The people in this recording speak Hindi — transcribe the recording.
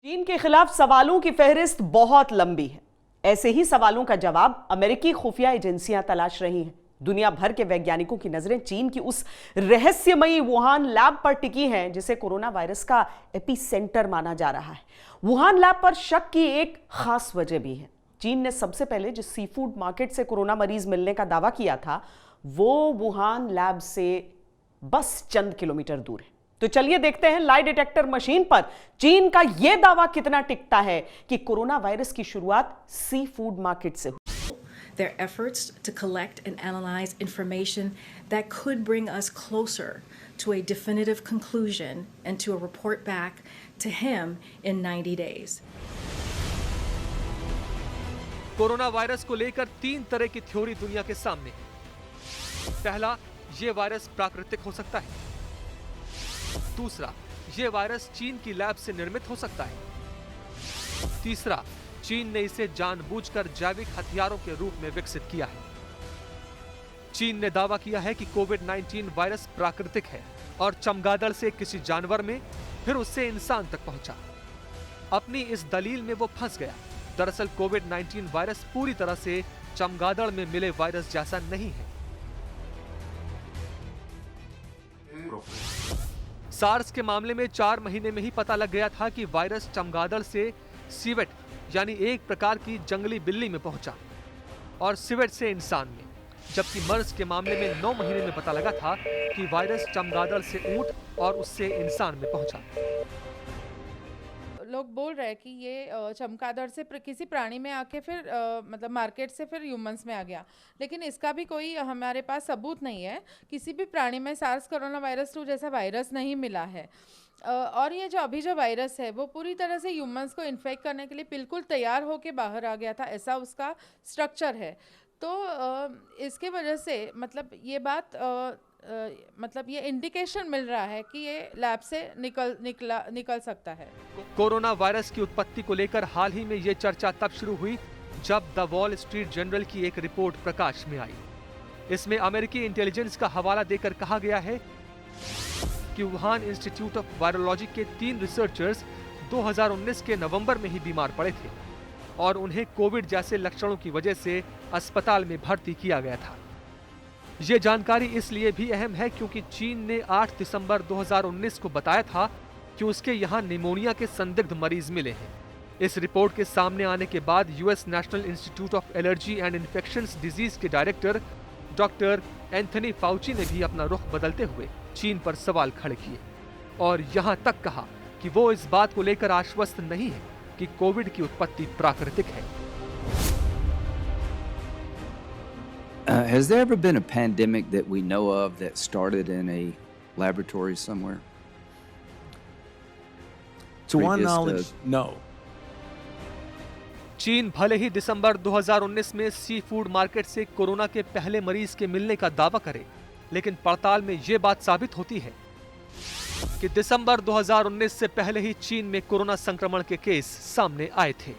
चीन के खिलाफ सवालों की फहरिस्त बहुत लंबी है। ऐसे ही सवालों का जवाब अमेरिकी खुफिया एजेंसियां तलाश रही हैं। दुनिया भर के वैज्ञानिकों की नजरें चीन की उस रहस्यमयी वुहान लैब पर टिकी हैं जिसे कोरोना वायरस का एपिसेंटर माना जा रहा है। वुहान लैब पर शक की एक खास वजह भी है। चीन ने सबसे पहले जिस सी फूड मार्केट से कोरोना मरीज मिलने का दावा किया था वो वुहान लैब से बस चंद किलोमीटर दूर है। तो चलिए देखते हैं लाई डिटेक्टर मशीन पर चीन का यह दावा कितना टिकता है कि कोरोना वायरस की शुरुआत सी फूड मार्केट से हुई। Their efforts to collect and analyze information that could bring us closer to a definitive conclusion and to a report back to him in 90 days. Corona virus को लेकर 3 तरह की थ्योरी दुनिया के सामने है। पहला, ये वायरस प्राकृतिक हो सकता है। दूसरा, ये वायरस चीन की लैब से निर्मित हो सकता है। तीसरा, चीन ने इसे जानबूझकर जैविक हथियारों के रूप में विकसित किया है। चीन ने दावा किया है कि कोविड-19 वायरस प्राकृतिक है और चमगादड़ से किसी जानवर में फिर उससे इंसान तक पहुंचा। अपनी इस दलील में वो फंस गया। दरअसल कोविड-19 वायरस पूरी तरह से चमगादड़ में मिले वायरस जैसा नहीं है। सार्स के मामले में 4 महीने में ही पता लग गया था कि वायरस चमगादड़ से सीवेट यानी एक प्रकार की जंगली बिल्ली में पहुंचा और सीवेट से इंसान में, जबकि मर्स के मामले में 9 महीने में पता लगा था कि वायरस चमगादड़ से ऊंट और उससे इंसान में पहुंचा। लोग बोल रहे हैं कि ये चमगादड़ से किसी प्राणी में आके फिर मतलब मार्केट से फिर ह्यूमंस में आ गया, लेकिन इसका भी कोई हमारे पास सबूत नहीं है। किसी भी प्राणी में सार्स कोरोना वायरस 2 जैसा वायरस नहीं मिला है और ये जो वायरस है वो पूरी तरह से ह्यूमंस को इन्फेक्ट करने के लिए बिल्कुल तैयार होके बाहर आ गया था, ऐसा उसका स्ट्रक्चर है। तो इसके वजह से मतलब ये बात मतलब ये इंडिकेशन मिल रहा है कि ये लैब से निकल सकता है। कोरोना वायरस की उत्पत्ति को लेकर हाल ही में ये चर्चा तब शुरू हुई जब द वॉल स्ट्रीट जर्नल की एक रिपोर्ट प्रकाश में आई। इसमें अमेरिकी इंटेलिजेंस का हवाला देकर कहा गया है कि वुहान इंस्टीट्यूट ऑफ वायरोलॉजी के 3 रिसर्चर्स 2019 के नवंबर में ही बीमार पड़े थे और उन्हें कोविड जैसे लक्षणों की वजह से अस्पताल में भर्ती किया गया था। ये जानकारी इसलिए भी अहम है क्योंकि चीन ने 8 दिसंबर 2019 को बताया था कि उसके यहाँ निमोनिया के संदिग्ध मरीज मिले हैं। इस रिपोर्ट के सामने आने के बाद US national institute of allergy and infections disease के डायरेक्टर डॉक्टर एंथनी फाउची ने भी अपना रुख बदलते हुए चीन पर सवाल खड़े किए और यहाँ तक कहा कि वो इस बात को लेकर आश्वस्त नहीं है कि कोविड की उत्पत्ति प्राकृतिक है। Has there ever been a pandemic that we know of that started in a laboratory somewhere? To our knowledge, no. चीन भले ही दिसंबर 2019 में सी फूड मार्केट से कोरोना के पहले मरीज के मिलने का दावा करे, लेकिन पड़ताल में यह बात साबित होती है कि दिसंबर 2019 से पहले ही चीन में कोरोना संक्रमण के केस सामने आए थे।